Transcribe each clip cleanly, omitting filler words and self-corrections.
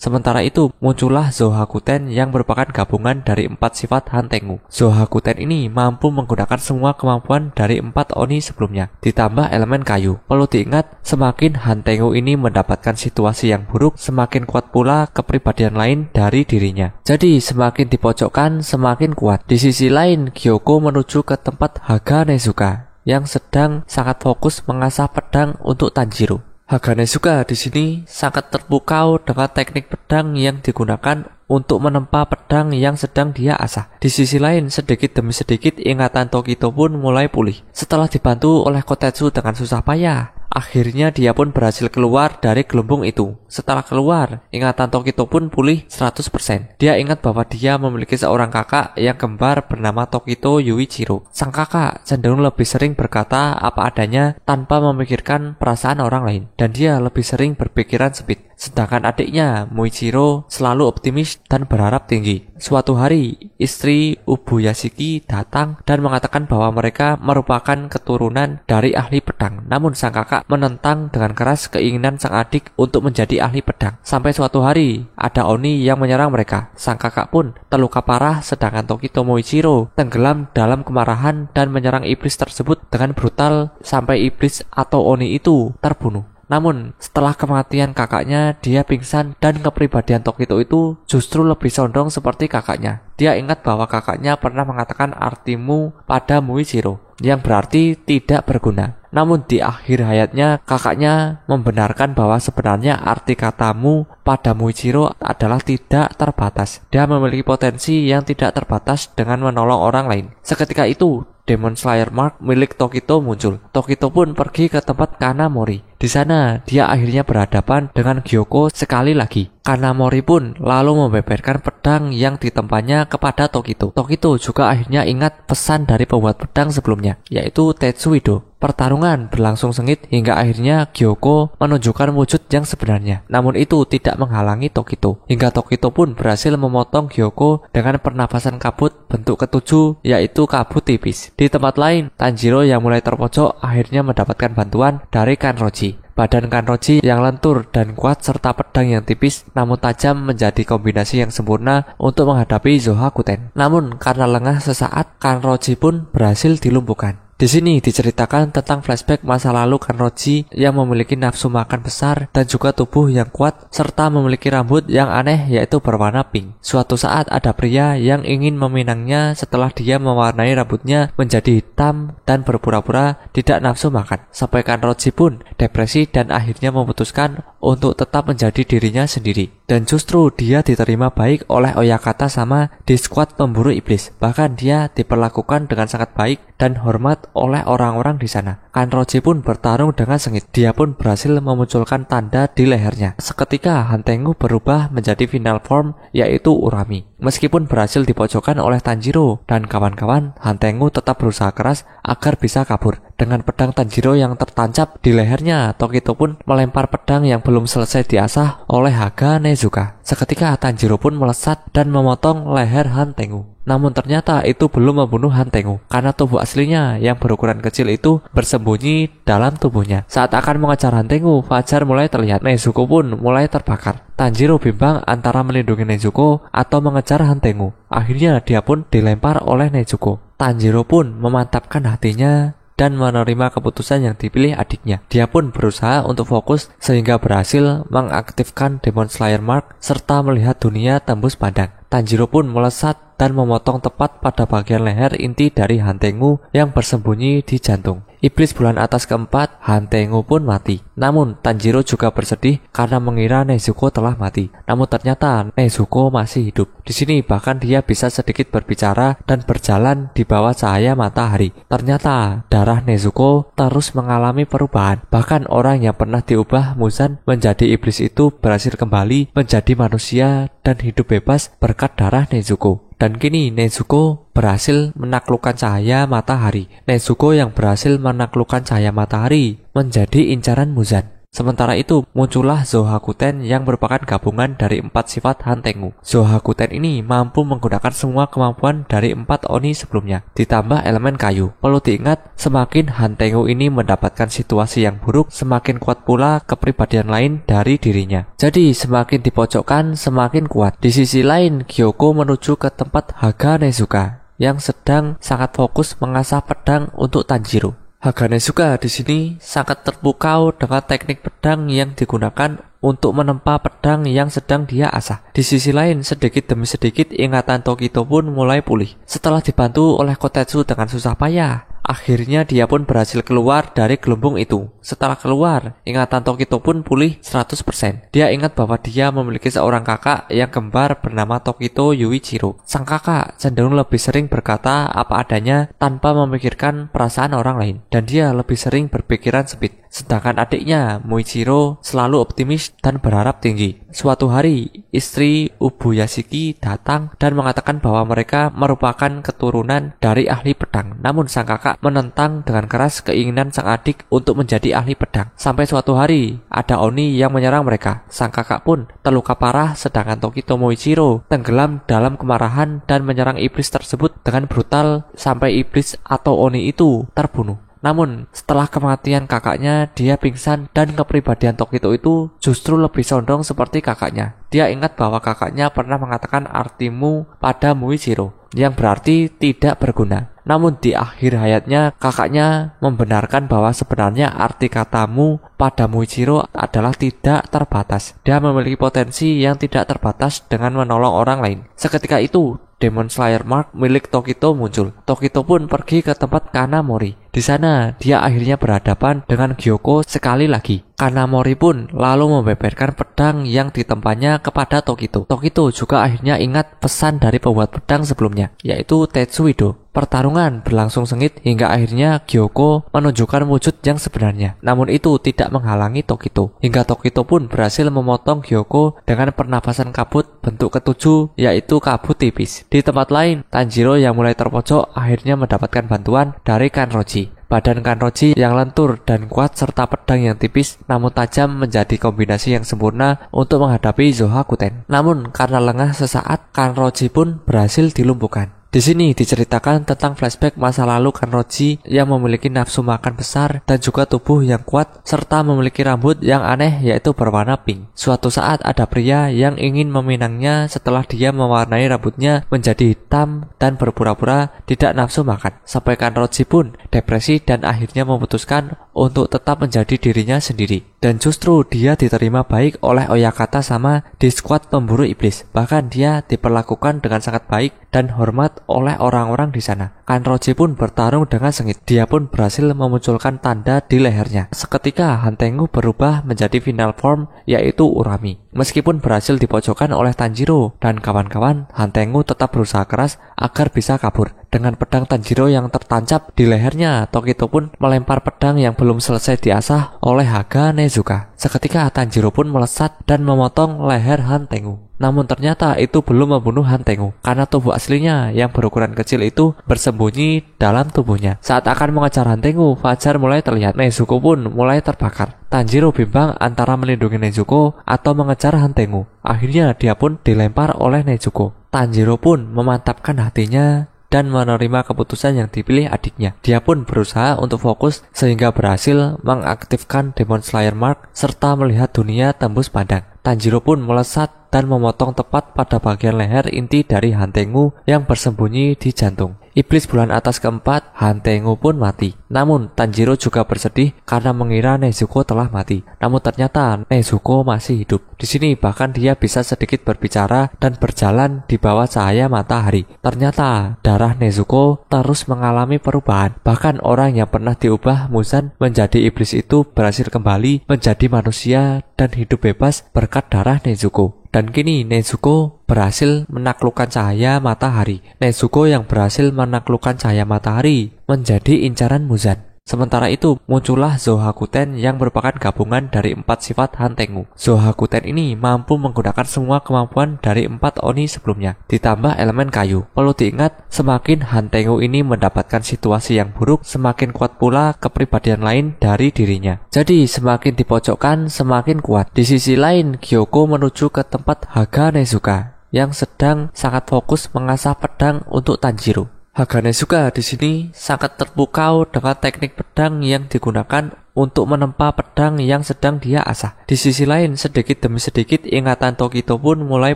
Sementara itu, muncullah Zohakuten yang merupakan gabungan dari 4 sifat Han Tengu. Zohakuten ini mampu menggunakan semua kemampuan dari 4 Oni sebelumnya, ditambah elemen kayu. Perlu diingat, semakin Han Tengu ini mendapatkan situasi yang buruk, semakin kuat pula kepribadian lain dari dirinya. Jadi, semakin dipojokkan, semakin kuat. Di sisi lain, Gyoko menuju ke tempat Haga Nezuka yang sedang sangat fokus mengasah pedang untuk Tanjiro. Haga Nezuka di sini sangat terpukau dengan teknik pedang yang digunakan untuk menempa pedang yang sedang dia asah. Di sisi lain, sedikit demi sedikit ingatan Tokito pun mulai pulih. Setelah dibantu oleh Kotetsu dengan susah payah, akhirnya dia pun berhasil keluar dari gelembung itu. Setelah keluar, ingatan Tokito pun pulih 100%. Dia ingat bahwa dia memiliki seorang kakak yang kembar bernama Tokito Yuichiro. Sang kakak cenderung lebih sering berkata apa adanya tanpa memikirkan perasaan orang lain, dan dia lebih sering berpikiran sempit. Sedangkan adiknya, Muichiro, selalu optimis dan berharap tinggi. Suatu hari, istri Ubuyashiki datang dan mengatakan bahwa mereka merupakan keturunan dari ahli pedang. Namun sang kakak menentang dengan keras keinginan sang adik untuk menjadi ahli pedang. Sampai suatu hari, ada Oni yang menyerang mereka. Sang kakak pun terluka parah, sedangkan Tokito Muichiro tenggelam dalam kemarahan dan menyerang iblis tersebut dengan brutal sampai iblis atau Oni itu terbunuh. Namun, setelah kematian kakaknya, dia pingsan dan kepribadian Tokito itu justru lebih condong seperti kakaknya. Dia ingat bahwa kakaknya pernah mengatakan artimu pada Muichiro, yang berarti tidak berguna. Namun di akhir hayatnya, kakaknya membenarkan bahwa sebenarnya arti katamu pada Muichiro adalah tidak terbatas. Dia memiliki potensi yang tidak terbatas dengan menolong orang lain. Seketika itu, Demon Slayer Mark milik Tokito muncul. Tokito pun pergi ke tempat Kanamori. Di sana, dia akhirnya berhadapan dengan Gyoko sekali lagi. Kanamori pun lalu membeberkan pedang yang ditempanya kepada Tokito. Tokito juga akhirnya ingat pesan dari pembuat pedang sebelumnya, yaitu Tetsuido. Pertarungan berlangsung sengit hingga akhirnya Gyoko menunjukkan wujud yang sebenarnya. Namun itu tidak menghalangi Tokito. Hingga Tokito pun berhasil memotong Gyoko dengan pernafasan kabut bentuk ketujuh, yaitu kabut tipis. Di tempat lain, Tanjiro yang mulai terpojok akhirnya mendapatkan bantuan dari Kanroji. Badan Kanroji yang lentur dan kuat serta pedang yang tipis namun tajam menjadi kombinasi yang sempurna untuk menghadapi Zohakuten. Namun karena lengah sesaat, Kanroji pun berhasil dilumpuhkan. Di sini diceritakan tentang flashback masa lalu Kanroji yang memiliki nafsu makan besar dan juga tubuh yang kuat serta memiliki rambut yang aneh yaitu berwarna pink. Suatu saat ada pria yang ingin meminangnya setelah dia mewarnai rambutnya menjadi hitam dan berpura-pura tidak nafsu makan. Sampai Kanroji pun depresi dan akhirnya memutuskan untuk tetap menjadi dirinya sendiri. Dan justru dia diterima baik oleh Oyakata sama di skuad pemburu iblis. Bahkan dia diperlakukan dengan sangat baik dan hormat oleh orang-orang di sana. Kanroji pun bertarung dengan sengit. Dia pun berhasil memunculkan tanda di lehernya. Seketika Han Tengu berubah menjadi final form yaitu Urami. Meskipun berhasil dipojokkan oleh Tanjiro dan kawan-kawan, Han Tengu tetap berusaha keras agar bisa kabur. Dengan pedang Tanjiro yang tertancap di lehernya, Tokito pun melempar pedang yang belum selesai diasah oleh Haga Nezuka. Seketika Tanjiro pun melesat dan memotong leher Han Tengu. Namun ternyata itu belum membunuh Han Tengu, karena tubuh aslinya yang berukuran kecil itu bersembunyi dalam tubuhnya. Saat akan mengejar Han Tengu, fajar mulai terlihat. Nezuko pun mulai terbakar. Tanjiro bimbang antara melindungi Nezuko atau mengejar Han Tengu. Akhirnya dia pun dilempar oleh Nezuko. Tanjiro pun memantapkan hatinya dan menerima keputusan yang dipilih adiknya. Dia pun berusaha untuk fokus sehingga berhasil mengaktifkan Demon Slayer Mark serta melihat dunia tembus pandang. Tanjiro pun melesat dan memotong tepat pada bagian leher inti dari Han Tengu yang bersembunyi di jantung. Iblis bulan atas keempat, Han Tengu pun mati. Namun Tanjiro juga bersedih karena mengira Nezuko telah mati. Namun ternyata Nezuko masih hidup. Di sini bahkan dia bisa sedikit berbicara dan berjalan di bawah cahaya matahari. Ternyata darah Nezuko terus mengalami perubahan. Bahkan orang yang pernah diubah Muzan menjadi iblis itu berhasil kembali menjadi manusia dan hidup bebas berkat darah Nezuko. Dan kini Nezuko berhasil menaklukkan cahaya matahari. Nezuko yang berhasil menaklukkan cahaya matahari menjadi incaran Muzan. Sementara itu, muncullah Zohakuten yang merupakan gabungan dari 4 sifat Hantengu. Zohakuten ini mampu menggunakan semua kemampuan dari 4 Oni sebelumnya, ditambah elemen kayu. Perlu diingat, semakin Hantengu ini mendapatkan situasi yang buruk, semakin kuat pula kepribadian lain dari dirinya. Jadi, semakin dipojokkan, semakin kuat. Di sisi lain, Gyoko menuju ke tempat Haga Nezuka yang sedang sangat fokus mengasah pedang untuk Tanjiro. Haga Nezuka di sini sangat terpukau dengan teknik pedang yang digunakan untuk menempa pedang yang sedang dia asah. Di sisi lain, sedikit demi sedikit ingatan Tokito pun mulai pulih. Setelah dibantu oleh Kotetsu dengan susah payah, akhirnya dia pun berhasil keluar dari gelembung itu. Setelah keluar, ingatan Tokito pun pulih 100%. Dia ingat bahwa dia memiliki seorang kakak yang kembar bernama Tokito Yuichiro. Sang kakak cenderung lebih sering berkata apa adanya tanpa memikirkan perasaan orang lain, dan dia lebih sering berpikiran sempit. Sedangkan adiknya, Muichiro, selalu optimis dan berharap tinggi. Suatu hari, istri Ubuyashiki datang dan mengatakan bahwa mereka merupakan keturunan dari ahli pedang. Namun sang kakak menentang dengan keras keinginan sang adik untuk menjadi ahli pedang. Sampai suatu hari, ada Oni yang menyerang mereka. Sang kakak pun terluka parah, sedangkan Tokito Muichiro tenggelam dalam kemarahan dan menyerang iblis tersebut dengan brutal sampai iblis atau Oni itu terbunuh. Namun, setelah kematian kakaknya, dia pingsan dan kepribadian Tokito itu justru lebih condong seperti kakaknya. Dia ingat bahwa kakaknya pernah mengatakan artimu pada Muichiro, yang berarti tidak berguna. Namun di akhir hayatnya, kakaknya membenarkan bahwa sebenarnya arti katamu pada Muichiro adalah tidak terbatas. Dia memiliki potensi yang tidak terbatas dengan menolong orang lain. Seketika itu, Demon Slayer Mark milik Tokito muncul. Tokito pun pergi ke tempat Kanamori. Di sana, dia akhirnya berhadapan dengan Gyoko sekali lagi. Kanamori pun lalu membeberkan pedang yang ditempanya kepada Tokito. Tokito juga akhirnya ingat pesan dari pembuat pedang sebelumnya, yaitu Tetsuido. Pertarungan berlangsung sengit hingga akhirnya Gyoko menunjukkan wujud yang sebenarnya. Namun itu tidak menghalangi Tokito. Hingga Tokito pun berhasil memotong Gyoko dengan pernapasan kabut bentuk ketujuh, yaitu kabut tipis. Di tempat lain, Tanjiro yang mulai terpojok akhirnya mendapatkan bantuan dari Kanroji. Badan Kanroji yang lentur dan kuat serta pedang yang tipis namun tajam menjadi kombinasi yang sempurna untuk menghadapi Zohakuten. Namun karena lengah sesaat, Kanroji pun berhasil dilumpuhkan. Di sini diceritakan tentang flashback masa lalu Kanroji yang memiliki nafsu makan besar dan juga tubuh yang kuat serta memiliki rambut yang aneh yaitu berwarna pink. Suatu saat ada pria yang ingin meminangnya setelah dia mewarnai rambutnya menjadi hitam dan berpura-pura tidak nafsu makan. Sampai Kanroji pun depresi dan akhirnya memutuskan untuk tetap menjadi dirinya sendiri. Dan justru dia diterima baik oleh Oyakata sama di skuad pemburu iblis. Bahkan dia diperlakukan dengan sangat baik dan hormat oleh orang-orang di sana. Kanroji pun bertarung dengan sengit. Dia pun berhasil memunculkan tanda di lehernya. Seketika Hantengu berubah menjadi final form yaitu Urami. Meskipun berhasil dipojokkan oleh Tanjiro dan kawan-kawan, Hantengu tetap berusaha keras agar bisa kabur. Dengan pedang Tanjiro yang tertancap di lehernya, Tokito pun melempar pedang yang belum selesai diasah oleh Haga Nezuka. Seketika Tanjiro pun melesat dan memotong leher Hantengu. Namun ternyata itu belum membunuh Hantengu, karena tubuh aslinya yang berukuran kecil itu bersembunyi dalam tubuhnya. Saat akan mengejar Hantengu, fajar mulai terlihat. Nezuko pun mulai terbakar. Tanjiro bimbang antara melindungi Nezuko atau mengejar Hantengu. Akhirnya dia pun dilempar oleh Nezuko. Tanjiro pun memantapkan hatinya dan menerima keputusan yang dipilih adiknya. Dia pun berusaha untuk fokus sehingga berhasil mengaktifkan Demon Slayer Mark serta melihat dunia tembus pandang. Tanjiro pun melesat dan memotong tepat pada bagian leher inti dari Hantengu yang bersembunyi di jantung. Iblis bulan atas keempat, Hantengu pun mati. Namun Tanjiro juga bersedih karena mengira Nezuko telah mati. Namun ternyata Nezuko masih hidup. Di sini bahkan dia bisa sedikit berbicara dan berjalan di bawah cahaya matahari. Ternyata darah Nezuko terus mengalami perubahan. Bahkan orang yang pernah diubah Muzan menjadi iblis itu berhasil kembali menjadi manusia dan hidup bebas berkat darah Nezuko. Dan kini Nezuko berhasil menaklukkan cahaya matahari. Nezuko yang berhasil menaklukkan cahaya matahari menjadi incaran Muzan. Sementara itu, muncullah Zohakuten yang merupakan gabungan dari 4 sifat Hantengu. Zohakuten ini mampu menggunakan semua kemampuan dari 4 Oni sebelumnya, ditambah elemen kayu. Perlu diingat, semakin Hantengu ini mendapatkan situasi yang buruk, semakin kuat pula kepribadian lain dari dirinya. Jadi, semakin dipojokkan, semakin kuat. Di sisi lain, Gyoko menuju ke tempat Haga Nezuka yang sedang sangat fokus mengasah pedang untuk Tanjiro. Haga Nezuka di sini sangat terpukau dengan teknik pedang yang digunakan untuk menempa pedang yang sedang dia asah. Di sisi lain, sedikit demi sedikit ingatan Tokito pun mulai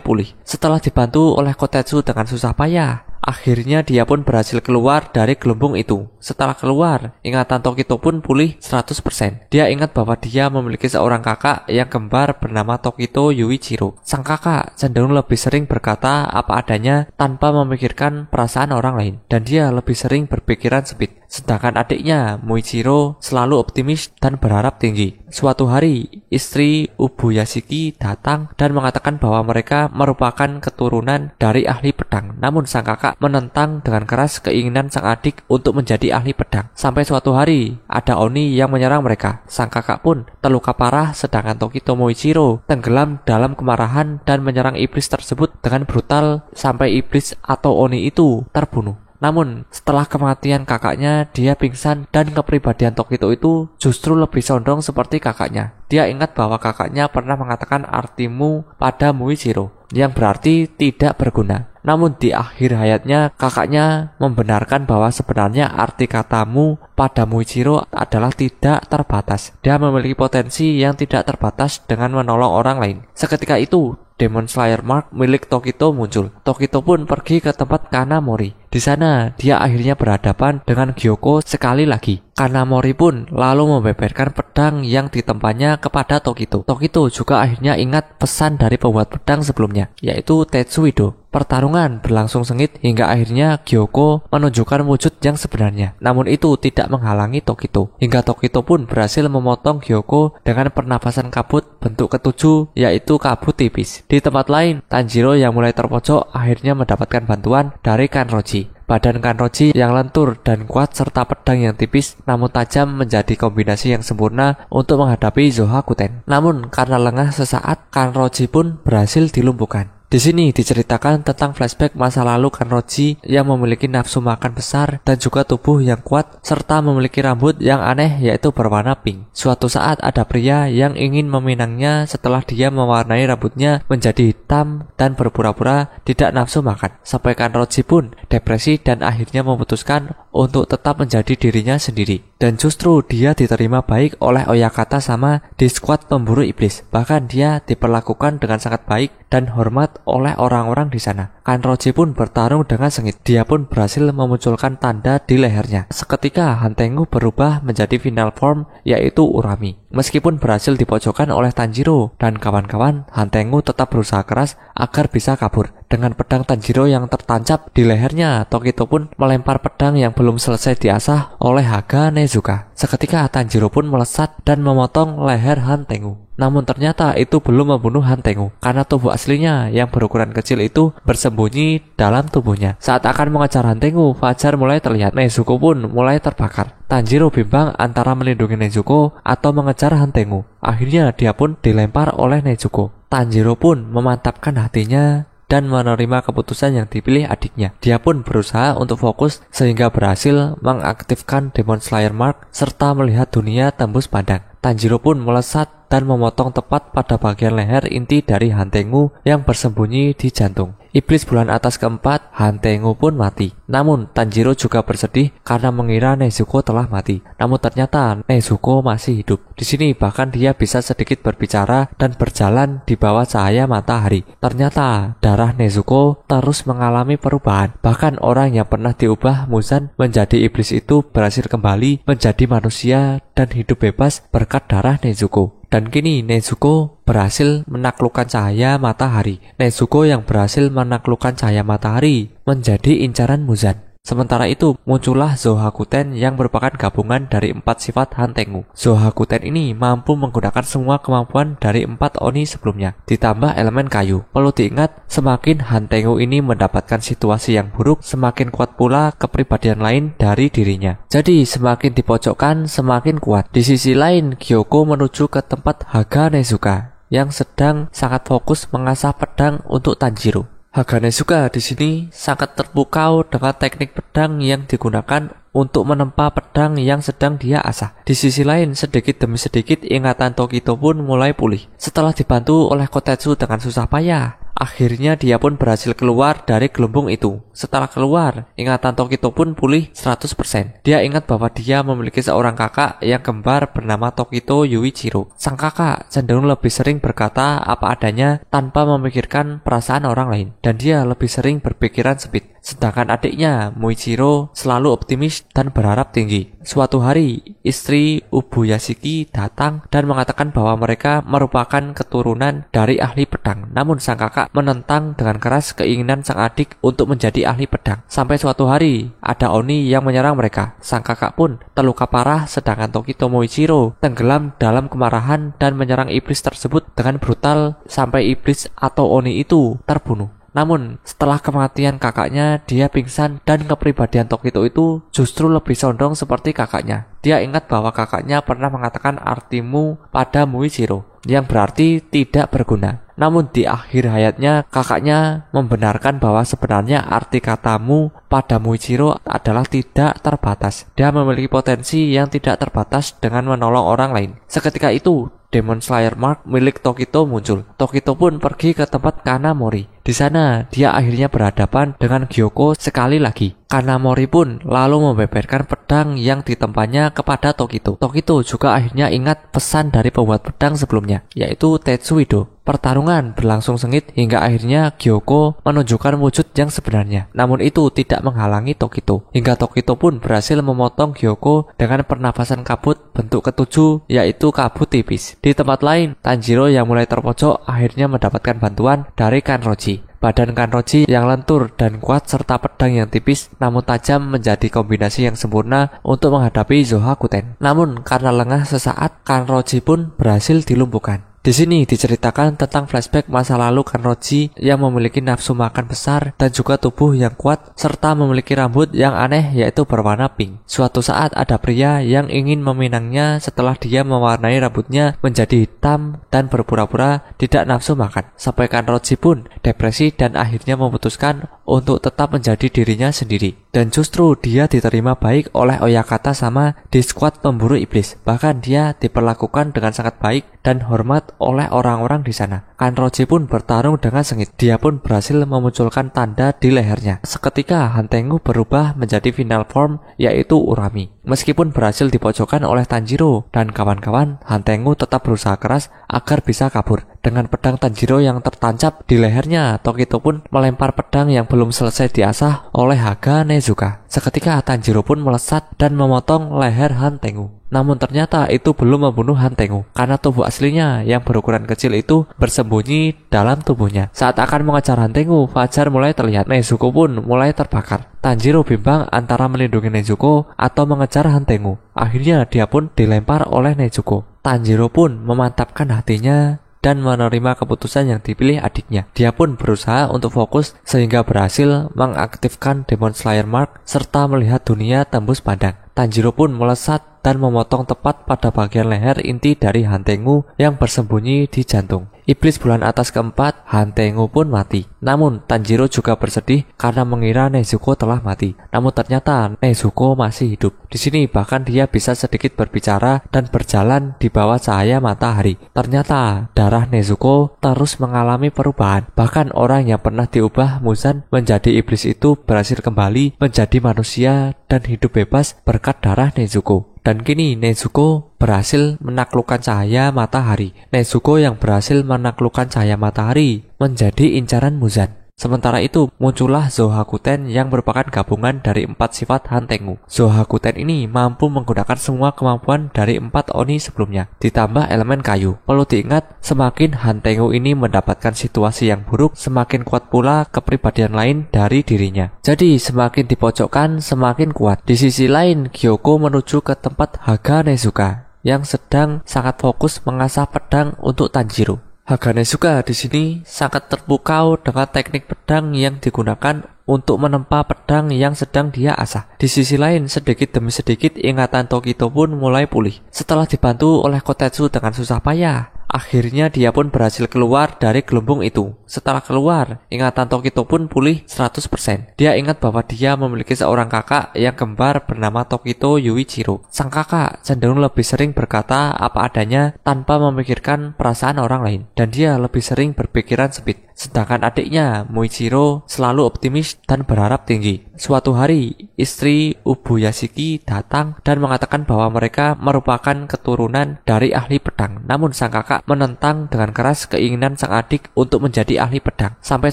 pulih. Setelah dibantu oleh Kotetsu dengan susah payah, akhirnya dia pun berhasil keluar dari gelembung itu. Setelah keluar, ingatan Tokito pun pulih 100%. Dia ingat bahwa dia memiliki seorang kakak yang kembar bernama Tokito Yuichiro. Sang kakak cenderung lebih sering berkata apa adanya tanpa memikirkan perasaan orang lain, dan dia lebih sering berpikiran sempit. Sedangkan adiknya, Muichiro, selalu optimis dan berharap tinggi. Suatu hari, istri Ubuyashiki datang dan mengatakan bahwa mereka merupakan keturunan dari ahli pedang. Namun sang kakak menentang dengan keras keinginan sang adik untuk menjadi ahli pedang. Sampai suatu hari, ada Oni yang menyerang mereka. Sang kakak pun terluka parah, sedangkan Tokito Muichiro tenggelam dalam kemarahan dan menyerang iblis tersebut dengan brutal sampai iblis atau Oni itu terbunuh. Namun, setelah kematian kakaknya, dia pingsan dan kepribadian Tokito itu justru lebih condong seperti kakaknya. Dia ingat bahwa kakaknya pernah mengatakan artimu pada Muichiro, yang berarti tidak berguna. Namun di akhir hayatnya, kakaknya membenarkan bahwa sebenarnya arti katamu pada Muichiro adalah tidak terbatas. Dia memiliki potensi yang tidak terbatas dengan menolong orang lain. Seketika itu, Demon Slayer Mark milik Tokito muncul. Tokito pun pergi ke tempat Kanamori. Di sana, dia akhirnya berhadapan dengan Gyoko sekali lagi. Kanamori pun lalu membeberkan pedang yang ditempanya kepada Tokito. Tokito juga akhirnya ingat pesan dari pembuat pedang sebelumnya, yaitu Tetsuido. Pertarungan berlangsung sengit hingga akhirnya Gyoko menunjukkan wujud yang sebenarnya. Namun itu tidak menghalangi Tokito. Hingga Tokito pun berhasil memotong Gyoko dengan pernapasan kabut bentuk ketujuh, yaitu kabut tipis. Di tempat lain, Tanjiro yang mulai terpojok akhirnya mendapatkan bantuan dari Kanroji. Badan Kanroji yang lentur dan kuat serta pedang yang tipis namun tajam menjadi kombinasi yang sempurna untuk menghadapi Zohakuten. Namun karena lengah sesaat, Kanroji pun berhasil dilumpuhkan. Di sini diceritakan tentang flashback masa lalu Kanroji yang memiliki nafsu makan besar dan juga tubuh yang kuat serta memiliki rambut yang aneh yaitu berwarna pink. Suatu saat ada pria yang ingin meminangnya setelah dia mewarnai rambutnya menjadi hitam dan berpura-pura tidak nafsu makan. Sampai Kanroji pun depresi dan akhirnya memutuskan untuk tetap menjadi dirinya sendiri. Dan justru dia diterima baik oleh Oyakata sama di skuad pemburu iblis. Bahkan dia diperlakukan dengan sangat baik dan hormat oleh orang-orang di sana. Kanroji pun bertarung dengan sengit. Dia pun berhasil memunculkan tanda di lehernya. Seketika Hantengu berubah menjadi final form yaitu Urami. Meskipun berhasil dipojokkan oleh Tanjiro dan kawan-kawan, Hantengu tetap berusaha keras agar bisa kabur. Dengan pedang Tanjiro yang tertancap di lehernya, Tokito pun melempar pedang yang belum selesai diasah oleh Haga Nezuka. Seketika Tanjiro pun melesat dan memotong leher Hantengu. Namun ternyata itu belum membunuh Hantengu, karena tubuh aslinya yang berukuran kecil itu bersembunyi dalam tubuhnya. Saat akan mengejar Hantengu, fajar mulai terlihat. Nezuko pun mulai terbakar. Tanjiro bimbang antara melindungi Nezuko atau mengejar Hantengu. Akhirnya dia pun dilempar oleh Nezuko. Tanjiro pun memantapkan hatinya dan menerima keputusan yang dipilih adiknya. Dia pun berusaha untuk fokus sehingga berhasil mengaktifkan Demon Slayer Mark serta melihat dunia tembus pandang. Tanjiro pun melesat dan memotong tepat pada bagian leher inti dari Hantengu yang bersembunyi di jantung. Iblis bulan atas keempat, Hantengu pun mati. Namun Tanjiro juga bersedih karena mengira Nezuko telah mati. Namun ternyata Nezuko masih hidup. Di sini bahkan dia bisa sedikit berbicara dan berjalan di bawah cahaya matahari. Ternyata darah Nezuko terus mengalami perubahan. Bahkan orang yang pernah diubah Muzan menjadi iblis itu berhasil kembali menjadi manusia dan hidup bebas berkat darah Nezuko. Dan kini Nezuko berhasil menaklukkan cahaya matahari. Nezuko yang berhasil menaklukkan cahaya matahari menjadi incaran Muzan. Sementara itu, muncullah Zohakuten yang merupakan gabungan dari 4 sifat Han Tengu. Zohakuten ini mampu menggunakan semua kemampuan dari 4 Oni sebelumnya, ditambah elemen kayu. Perlu diingat, semakin Han Tengu ini mendapatkan situasi yang buruk, semakin kuat pula kepribadian lain dari dirinya. Jadi, semakin dipojokkan, semakin kuat. Di sisi lain, Gyoko menuju ke tempat Haga Nezuka yang sedang sangat fokus mengasah pedang untuk Tanjiro. Haga Nezuka di sini sangat terpukau dengan teknik pedang yang digunakan untuk menempa pedang yang sedang dia asah. Di sisi lain, sedikit demi sedikit ingatan Tokito pun mulai pulih. Setelah dibantu oleh Kotetsu dengan susah payah, akhirnya dia pun berhasil keluar dari gelembung itu. Setelah keluar, ingatan Tokito pun pulih 100%. Dia ingat bahwa dia memiliki seorang kakak yang kembar bernama Tokito Yuichiro. Sang kakak cenderung lebih sering berkata apa adanya tanpa memikirkan perasaan orang lain, dan dia lebih sering berpikiran sempit. Sedangkan adiknya, Muichiro, selalu optimis dan berharap tinggi. Suatu hari, istri Ubuyashiki datang dan mengatakan bahwa mereka merupakan keturunan dari ahli pedang. Namun sang kakak menentang dengan keras keinginan sang adik untuk menjadi ahli pedang. Sampai suatu hari, ada Oni yang menyerang mereka. Sang kakak pun terluka parah, sedangkan Tokito Muichiro tenggelam dalam kemarahan dan menyerang iblis tersebut dengan brutal sampai iblis atau Oni itu terbunuh. Namun, setelah kematian kakaknya, dia pingsan dan kepribadian Tokito itu justru lebih condong seperti kakaknya. Dia ingat bahwa kakaknya pernah mengatakan artimu pada Muichiro, yang berarti tidak berguna. Namun di akhir hayatnya, kakaknya membenarkan bahwa sebenarnya arti katamu pada Muichiro adalah tidak terbatas. Dia memiliki potensi yang tidak terbatas dengan menolong orang lain. Seketika itu, Demon Slayer Mark milik Tokito muncul. Tokito pun pergi ke tempat Kanamori. Di sana, dia akhirnya berhadapan dengan Gyoko sekali lagi. Kanamori pun lalu membeberkan pedang yang ditempanya kepada Tokito. Tokito juga akhirnya ingat pesan dari pembuat pedang sebelumnya, yaitu Tetsuido. Pertarungan berlangsung sengit hingga akhirnya Gyoko menunjukkan wujud yang sebenarnya. Namun itu tidak menghalangi Tokito. Hingga Tokito pun berhasil memotong Gyoko dengan pernafasan kabut bentuk ketujuh, yaitu kabut tipis. Di tempat lain, Tanjiro yang mulai terpojok akhirnya mendapatkan bantuan dari Kanroji. Badan Kanroji yang lentur dan kuat serta pedang yang tipis namun tajam menjadi kombinasi yang sempurna untuk menghadapi Zohakuten. Namun karena lengah sesaat, Kanroji pun berhasil dilumpuhkan. Di sini diceritakan tentang flashback masa lalu Kanroji yang memiliki nafsu makan besar dan juga tubuh yang kuat serta memiliki rambut yang aneh yaitu berwarna pink. Suatu saat ada pria yang ingin meminangnya setelah dia mewarnai rambutnya menjadi hitam dan berpura-pura tidak nafsu makan. Sampai Kanroji pun depresi dan akhirnya memutuskan untuk tetap menjadi dirinya sendiri. Dan justru dia diterima baik oleh Oyakata sama di skuad pemburu iblis. Bahkan dia diperlakukan dengan sangat baik dan hormat oleh orang-orang di sana. Kanroji pun bertarung dengan sengit. Dia pun berhasil memunculkan tanda di lehernya. Seketika Han Tengu berubah menjadi final form yaitu Urami. Meskipun berhasil dipojokkan oleh Tanjiro dan kawan-kawan, Han Tengu tetap berusaha keras agar bisa kabur. Dengan pedang Tanjiro yang tertancap di lehernya, Tokito pun melempar pedang yang belum selesai diasah oleh Haga Nezuka. Seketika Tanjiro pun melesat dan memotong leher Han Tengu. Namun ternyata itu belum membunuh Han Tengu, karena tubuh aslinya yang berukuran kecil itu bersembunyi dalam tubuhnya. Saat akan mengejar Han Tengu, fajar mulai terlihat. Nezuko pun mulai terbakar. Tanjiro bimbang antara melindungi Nezuko atau mengejar Han Tengu. Akhirnya dia pun dilempar oleh Nezuko. Tanjiro pun memantapkan hatinya dan menerima keputusan yang dipilih adiknya. Dia pun berusaha untuk fokus sehingga berhasil mengaktifkan Demon Slayer Mark serta melihat dunia tembus pandang. Tanjiro pun melesat dan memotong tepat pada bagian leher inti dari Han Tengu yang bersembunyi di jantung. Iblis bulan atas keempat, Han Tengu pun mati. Namun Tanjiro juga bersedih karena mengira Nezuko telah mati. Namun ternyata Nezuko masih hidup. Di sini bahkan dia bisa sedikit berbicara dan berjalan di bawah cahaya matahari. Ternyata darah Nezuko terus mengalami perubahan. Bahkan orang yang pernah diubah Muzan menjadi iblis itu berhasil kembali menjadi manusia dan hidup bebas berkat darah Nezuko. Dan kini Nezuko berhasil menaklukkan cahaya matahari. Nezuko yang berhasil menaklukkan cahaya matahari menjadi incaran Muzan. Sementara itu, muncullah Zohakuten yang merupakan gabungan dari 4 sifat Hantengu. Zohakuten ini mampu menggunakan semua kemampuan dari 4 Oni sebelumnya, ditambah elemen kayu. Perlu diingat, semakin Hantengu ini mendapatkan situasi yang buruk, semakin kuat pula kepribadian lain dari dirinya. Jadi, semakin dipojokkan, semakin kuat. Di sisi lain, Gyoko menuju ke tempat Haga Nezuka yang sedang sangat fokus mengasah pedang untuk Tanjiro. Haga Nezuka di sini sangat terpukau dengan teknik pedang yang digunakan untuk menempa pedang yang sedang dia asah. Di sisi lain, sedikit demi sedikit ingatan Tokito pun mulai pulih. Setelah dibantu oleh Kotetsu dengan susah payah, akhirnya dia pun berhasil keluar dari gelembung itu. Setelah keluar, ingatan Tokito pun pulih 100%. Dia ingat bahwa dia memiliki seorang kakak yang kembar bernama Tokito Yuichiro. Sang kakak cenderung lebih sering berkata apa adanya tanpa memikirkan perasaan orang lain, dan dia lebih sering berpikiran sempit. Sedangkan adiknya, Muichiro, selalu optimis dan berharap tinggi. Suatu hari, istri Ubuyashiki datang dan mengatakan bahwa mereka merupakan keturunan dari ahli pedang. Namun sang kakak menentang dengan keras keinginan sang adik untuk menjadi ahli pedang. Sampai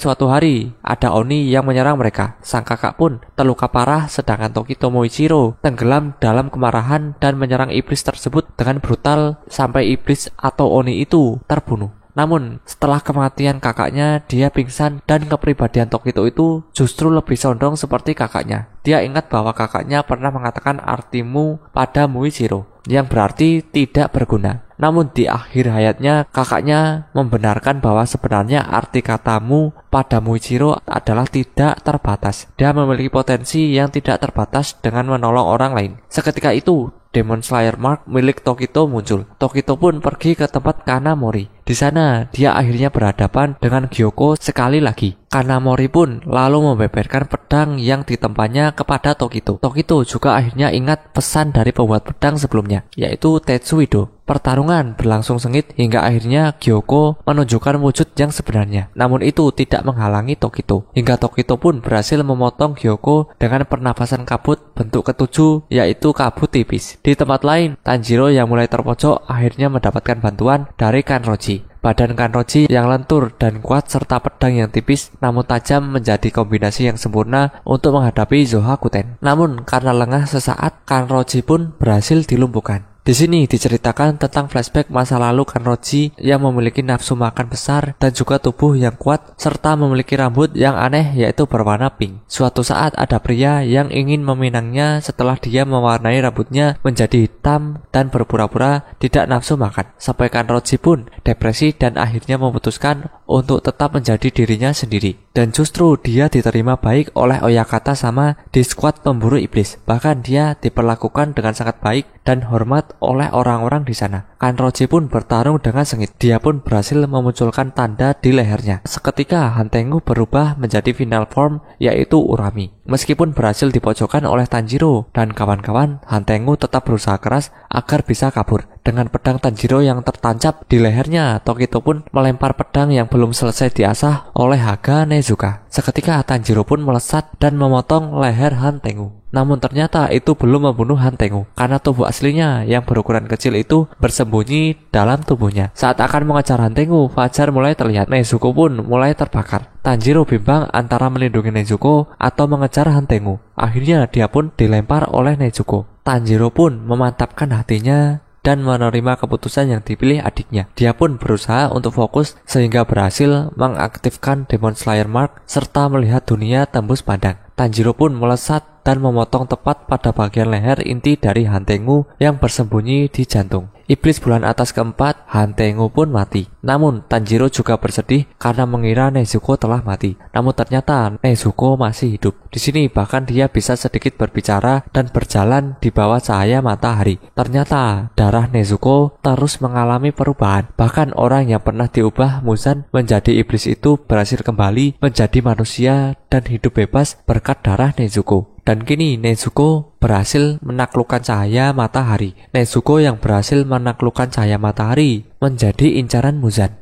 suatu hari, ada Oni yang menyerang mereka. Sang kakak pun terluka parah, sedangkan Tokito Muichiro tenggelam dalam kemarahan dan menyerang iblis tersebut dengan brutal sampai iblis atau Oni itu terbunuh. Namun, setelah kematian kakaknya, dia pingsan dan kepribadian Tokito itu justru lebih condong seperti kakaknya. Dia ingat bahwa kakaknya pernah mengatakan artimu pada Muichiro, yang berarti tidak berguna. Namun di akhir hayatnya, kakaknya membenarkan bahwa sebenarnya arti katamu pada Muichiro adalah tidak terbatas. Dia memiliki potensi yang tidak terbatas dengan menolong orang lain. Seketika itu, Demon Slayer Mark milik Tokito muncul. Tokito pun pergi ke tempat Kanamori. Di sana, dia akhirnya berhadapan dengan Gyoko sekali lagi. Kanamori pun lalu membeberkan pedang yang ditempanya kepada Tokito. Tokito juga akhirnya ingat pesan dari pembuat pedang sebelumnya, yaitu Tetsuido. Pertarungan berlangsung sengit hingga akhirnya Gyoko menunjukkan wujud yang sebenarnya. Namun itu tidak menghalangi Tokito. Hingga Tokito pun berhasil memotong Gyoko dengan pernafasan kabut bentuk ketujuh, yaitu kabut tipis. Di tempat lain, Tanjiro yang mulai terpojok akhirnya mendapatkan bantuan dari Kanroji. Badan Kanroji yang lentur dan kuat serta pedang yang tipis namun tajam menjadi kombinasi yang sempurna untuk menghadapi Zohakuten. Namun karena lengah sesaat, Kanroji pun berhasil dilumpuhkan. Di sini diceritakan tentang flashback masa lalu Kanroji yang memiliki nafsu makan besar dan juga tubuh yang kuat serta memiliki rambut yang aneh yaitu berwarna pink. Suatu saat ada pria yang ingin meminangnya setelah dia mewarnai rambutnya menjadi hitam dan berpura-pura tidak nafsu makan. Sampai Kanroji pun depresi dan akhirnya memutuskan untuk tetap menjadi dirinya sendiri. Dan justru dia diterima baik oleh Oyakata sama di skuad pemburu iblis. Bahkan dia diperlakukan dengan sangat baik dan hormat oleh orang-orang di sana. Kanroji pun bertarung dengan sengit. Dia pun berhasil memunculkan tanda di lehernya. Seketika Hantengu berubah menjadi final form yaitu Urami. Meskipun berhasil dipojokkan oleh Tanjiro dan kawan-kawan, Hantengu tetap berusaha keras agar bisa kabur. Dengan pedang Tanjiro yang tertancap di lehernya, Tokito pun melempar pedang yang belum selesai diasah oleh Haga Nezuka. Seketika Tanjiro pun melesat dan memotong leher Hantengu. Namun ternyata itu belum membunuh Hantengu, karena tubuh aslinya yang berukuran kecil itu bersembunyi dalam tubuhnya. Saat akan mengejar Hantengu, fajar mulai terlihat. Nezuko pun mulai terbakar. Tanjiro bimbang antara melindungi Nezuko atau mengejar Hantengu. Akhirnya dia pun dilempar oleh Nezuko. Tanjiro pun memantapkan hatinya dan menerima keputusan yang dipilih adiknya. Dia pun berusaha untuk fokus sehingga berhasil mengaktifkan Demon Slayer Mark serta melihat dunia tembus pandang. Tanjiro pun melesat dan memotong tepat pada bagian leher inti dari Hantengu yang bersembunyi di jantung. Iblis bulan atas keempat, Hantengu pun mati. Namun Tanjiro juga bersedih karena mengira Nezuko telah mati. Namun ternyata Nezuko masih hidup. Di sini bahkan dia bisa sedikit berbicara dan berjalan di bawah cahaya matahari. Ternyata darah Nezuko terus mengalami perubahan. Bahkan orang yang pernah diubah Muzan menjadi iblis itu berhasil kembali menjadi manusia dan hidup bebas berkat darah Nezuko. Dan kini Nezuko berhasil menaklukkan cahaya matahari. Nezuko yang berhasil menaklukkan cahaya matahari menjadi incaran Muzan.